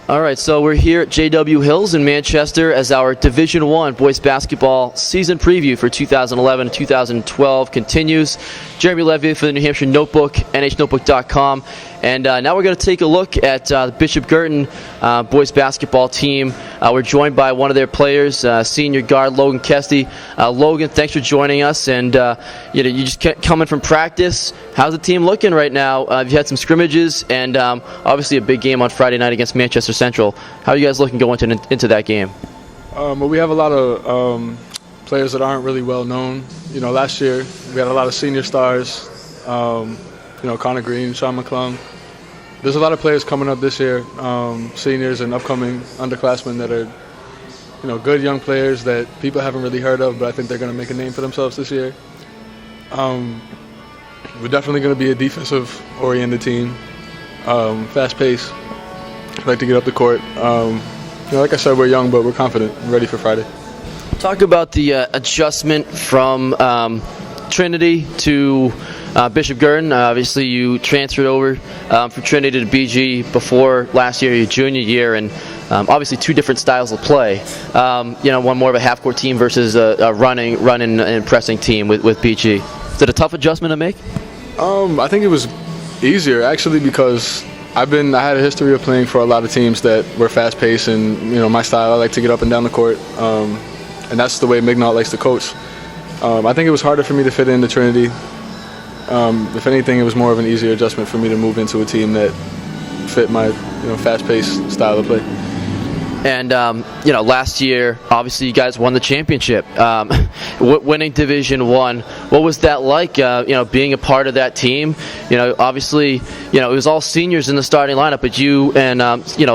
All right, so we're here at JW Hills in Manchester as our Division I boys basketball season preview for 2011-2012 continues. Jeremy Levy for the New Hampshire Notebook, NHNotebook.com. And now we're going to take a look at the Bishop Guertin boys basketball team. We're joined by one of their players, senior guard Logan Kesty. Logan, thanks for joining us. And you just coming from practice. How's the team looking right now? You've had some scrimmages and obviously a big game on Friday night against Manchester Central. How are you guys looking going into that game? Well, we have a lot of players that aren't really well known. Last year we had a lot of senior stars. Connor Green, Sean McClung. There's a lot of players coming up this year, seniors and upcoming underclassmen that are, good young players that people haven't really heard of, but I think they're going to make a name for themselves this year. We're definitely going to be a defensive-oriented team, fast-paced. Like to get up the court. Like I said, we're young, but we're confident and ready for Friday. Talk about the adjustment from Trinity to Bishop Guertin. Obviously, you transferred over from Trinity to BG before last year, your junior year, and obviously two different styles of play. One more of a half-court team versus a running and pressing team with BG. Is it a tough adjustment to make? I think it was easier actually because I had a history of playing for a lot of teams that were fast-paced, and my style, I like to get up and down the court, and that's the way Mignot likes to coach. I think it was harder for me to fit into Trinity. If anything, it was more of an easier adjustment for me to move into a team that fit my fast-paced style of play. And last year, obviously, you guys won the championship, winning Division I. What was that like? Being a part of that team. Obviously, it was all seniors in the starting lineup, but you and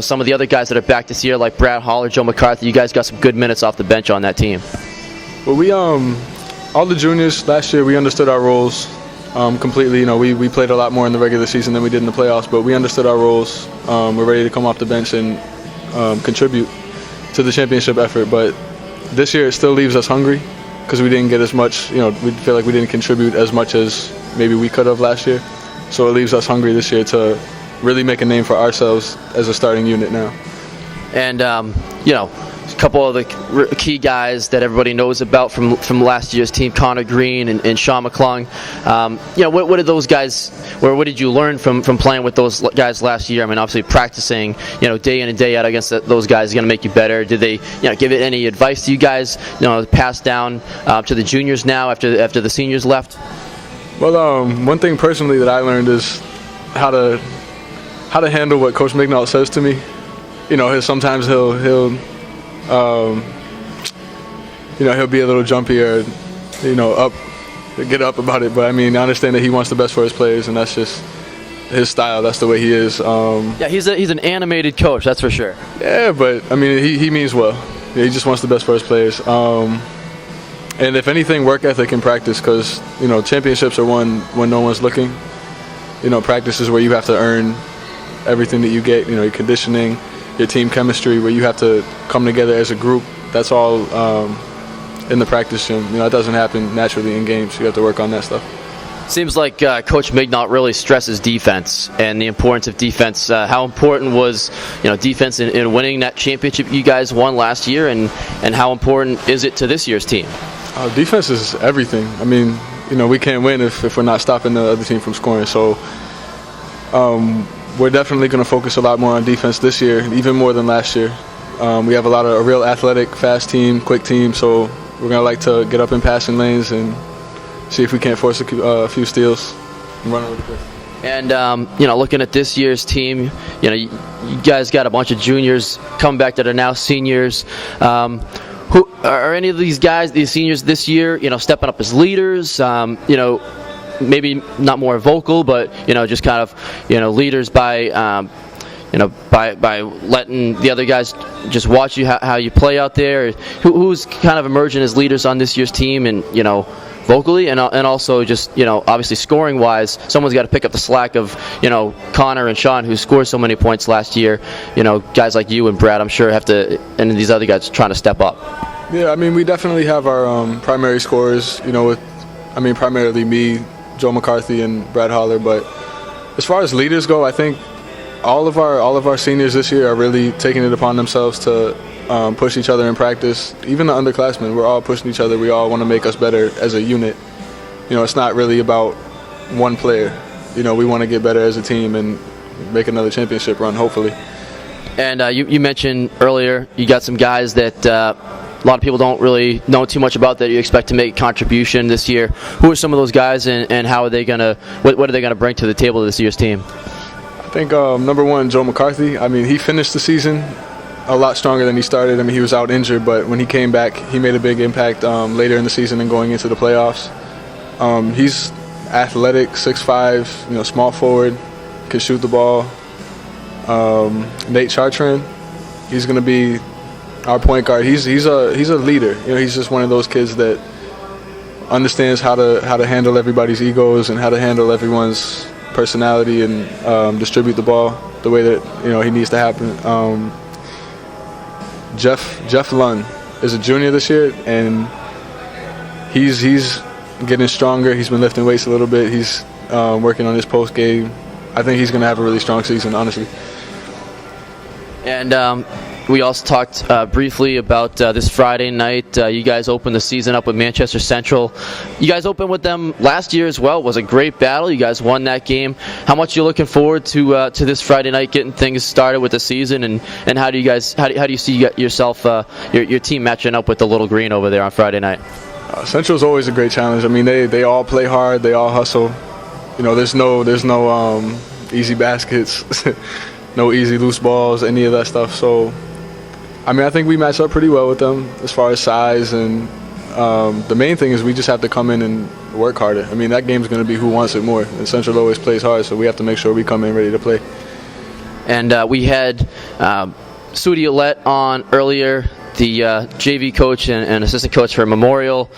some of the other guys that are back this year, like Brad Holler, Joe McCarthy. You guys got some good minutes off the bench on that team. Well, we all the juniors last year, we understood our roles completely. We played a lot more in the regular season than we did in the playoffs, but we understood our roles. We're ready to come off the bench and contribute to the championship effort, but this year it still leaves us hungry because we didn't get as much, we feel like we didn't contribute as much as maybe we could have last year. So it leaves us hungry this year to really make a name for ourselves as a starting unit now. And, a couple of the key guys that everybody knows about from last year's team, Connor Green and Sean McClung. What did those guys, or what did you learn from playing with those guys last year? I mean, obviously practicing, day in and day out against those guys is going to make you better. Did they, give it any advice to you guys, pass down to the juniors now after the seniors left? Well, one thing personally that I learned is how to handle what Coach Mignot says to me. Sometimes he'll be a little jumpy or, get up about it. But I understand that he wants the best for his players, and that's just his style. That's the way he is. Yeah, he's an animated coach, that's for sure. Yeah, but he means well. Yeah, he just wants the best for his players. And if anything, work ethic in practice, because championships are won when no one's looking. Practice is where you have to earn everything that you get. Your conditioning, your team chemistry, where you have to come together as a group. That's all in the practice gym. It doesn't happen naturally in games. You have to work on that stuff. Seems like Coach Mignot really stresses defense and the importance of defense. How important was defense in winning that championship you guys won last year, and how important is it to this year's team? Defense is everything. We can't win if we're not stopping the other team from scoring. So we're definitely going to focus a lot more on defense this year, even more than last year. We have a real athletic, fast team, quick team, so we're going to like to get up in passing lanes and see if we can't force a few steals and run over the quick. And, looking at this year's team, you guys got a bunch of juniors coming back that are now seniors. Who are any of these guys, these seniors this year, stepping up as leaders, maybe not more vocal, but just kind of leaders by by letting the other guys just watch you how you play out there? Who's kind of emerging as leaders on this year's team, and vocally and also just obviously scoring wise, someone's got to pick up the slack of Connor and Sean, who scored so many points last year. Guys like you and Brad, I'm sure, have to, and these other guys trying to step up. Yeah, we definitely have our primary scorers, with primarily me, Joe McCarthy, and Brad Holler. But as far as leaders go, I think all of our seniors this year are really taking it upon themselves to push each other in practice. Even the underclassmen, we're all pushing each other. We all want to make us better as a unit. It's not really about one player. We want to get better as a team and make another championship run, hopefully. And you mentioned earlier you got some guys that a lot of people don't really know too much about that you expect to make a contribution this year. Who are some of those guys, and how are they gonna? What are they gonna bring to the table of this year's team? I think number one, Joe McCarthy. He finished the season a lot stronger than he started. He was out injured, but when he came back, he made a big impact later in the season and going into the playoffs. He's athletic, 6'5", small forward, can shoot the ball. Nate Chartrand, he's going to be our point guard. He's a leader. He's just one of those kids that understands how to handle everybody's egos and how to handle everyone's personality and distribute the ball the way that he needs to happen. Jeff Lunn is a junior this year, and he's getting stronger. He's been lifting weights a little bit. He's working on his post game. I think he's going to have a really strong season, honestly. And we also talked briefly about this Friday night. You guys opened the season up with Manchester Central. You guys opened with them last year as well. It was a great battle. You guys won that game. How much are you looking forward to this Friday night, getting things started with the season, and how do you guys how do you see yourself your team matching up with the Little Green over there on Friday night? Central's always a great challenge. They all play hard. They all hustle. There's no easy baskets, no easy loose balls, any of that stuff. So, I think we match up pretty well with them as far as size, and the main thing is we just have to come in and work harder. That game's going to be who wants it more, and Central always plays hard, so we have to make sure we come in ready to play. And we had Sudi Alette on earlier, the JV coach and assistant coach for Memorial.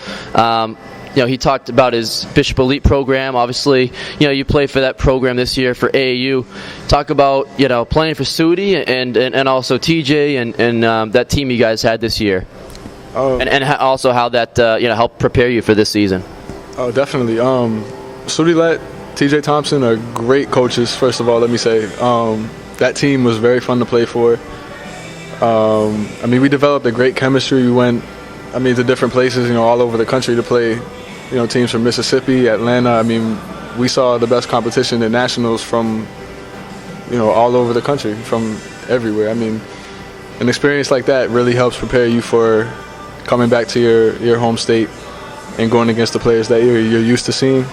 He talked about his Bishop Elite program. Obviously, you play for that program this year for AAU. Talk about playing for Sudi and also TJ and that team you guys had this year, and also how that helped prepare you for this season. Oh, definitely. Sudi Alette, TJ Thompson are great coaches. First of all, let me say that team was very fun to play for. We developed a great chemistry. We went, to different places, all over the country to play, teams from Mississippi, Atlanta. We saw the best competition in nationals from, all over the country, from everywhere. An experience like that really helps prepare you for coming back to your home state and going against the players that you're used to seeing.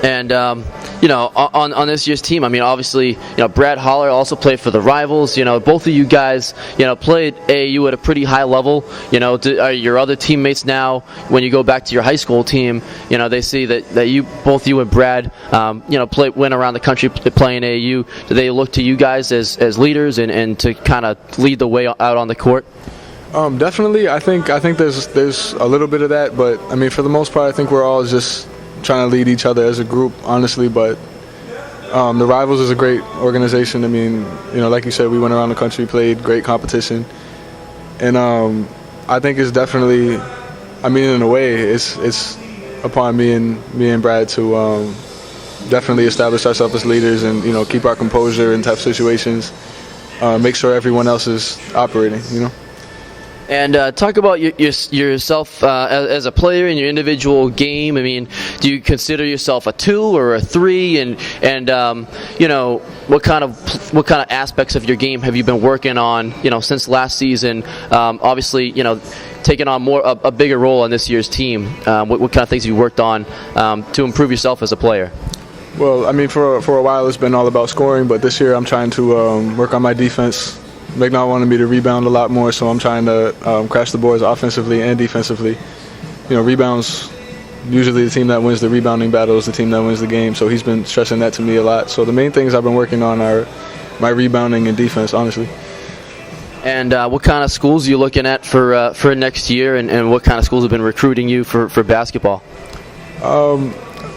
And on this year's team, obviously, Brad Holler also played for the Rivals. Both of you guys, played AAU at a pretty high level. Are your other teammates now, when you go back to your high school team, they see that both you and Brad, went around the country playing AAU. Do they look to you guys as leaders and to kind of lead the way out on the court? Definitely. I think there's a little bit of that, but for the most part, I think we're all just trying to lead each other as a group, honestly. But the Rivals is a great organization. Like you said, we went around the country, played great competition, and I think it's definitely, in a way, it's upon me and Brad to definitely establish ourselves as leaders and keep our composure in tough situations, make sure everyone else is operating. And talk about yourself as a player in your individual game. Do you consider yourself a 2 or a 3? And what kind of aspects of your game have you been working on since last season? Obviously, taking on a bigger role on this year's team. What kind of things have you worked on to improve yourself as a player? Well, for a while it's been all about scoring, but this year I'm trying to work on my defense. McNaught wanted me to rebound a lot more, so I'm trying to crash the boards offensively and defensively. Rebounds, usually the team that wins the rebounding battle is the team that wins the game, so he's been stressing that to me a lot. So the main things I've been working on are my rebounding and defense, honestly. And what kind of schools are you looking at for next year, and what kind of schools have been recruiting you for basketball?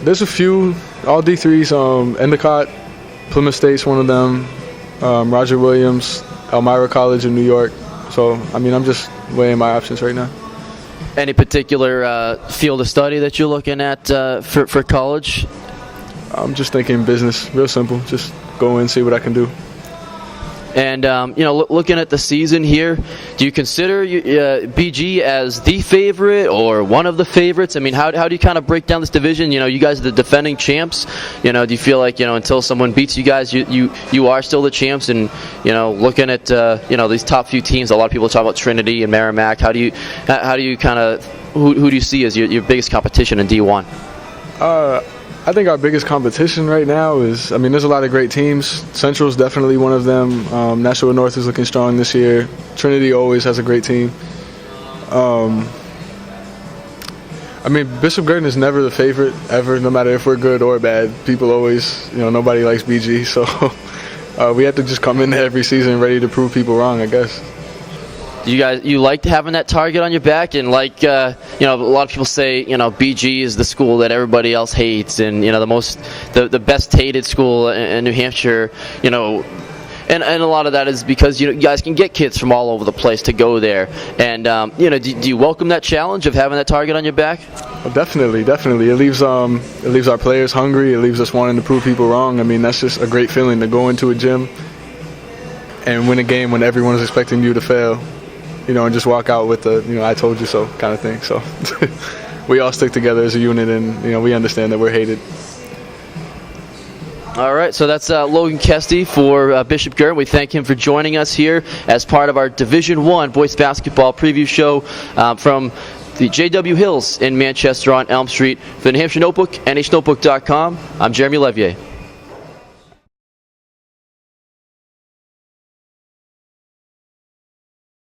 There's a few, all D3s, Endicott, Plymouth State's one of them, Roger Williams, Elmira College in New York. So, I'm just weighing my options right now. Any particular field of study that you're looking at for college? I'm just thinking business, real simple. Just go in, see what I can do. And looking at the season here, do you consider BG as the favorite or one of the favorites? I mean, how do you kind of break down this division? You guys are the defending champs. Do you feel like until someone beats you guys, you are still the champs? And looking at these top few teams, a lot of people talk about Trinity and Merrimack. How do you kind of who do you see as your biggest competition in D1? I think our biggest competition right now is, there's a lot of great teams. Central's definitely one of them. Nashua North is looking strong this year. Trinity always has a great team. Bishop Guerin is never the favorite, ever, no matter if we're good or bad. People always, nobody likes BG, so we have to just come in there every season ready to prove people wrong, I guess. You liked having that target on your back, and a lot of people say BG is the school that everybody else hates, and the best hated school in New Hampshire, and a lot of that is because you guys can get kids from all over the place to go there, and do you welcome that challenge of having that target on your back? Well, definitely. It leaves our players hungry. It leaves us wanting to prove people wrong. That's just a great feeling to go into a gym and win a game when everyone is expecting you to fail. And just walk out with the, I told you so kind of thing. So we all stick together as a unit, and, we understand that we're hated. All right, so that's Logan Kesty for Bishop Guerin. We thank him for joining us here as part of our Division I boys basketball preview show from the JW Hills in Manchester on Elm Street. For the New Hampshire Notebook, NHNotebook.com, I'm Jeremy Levier.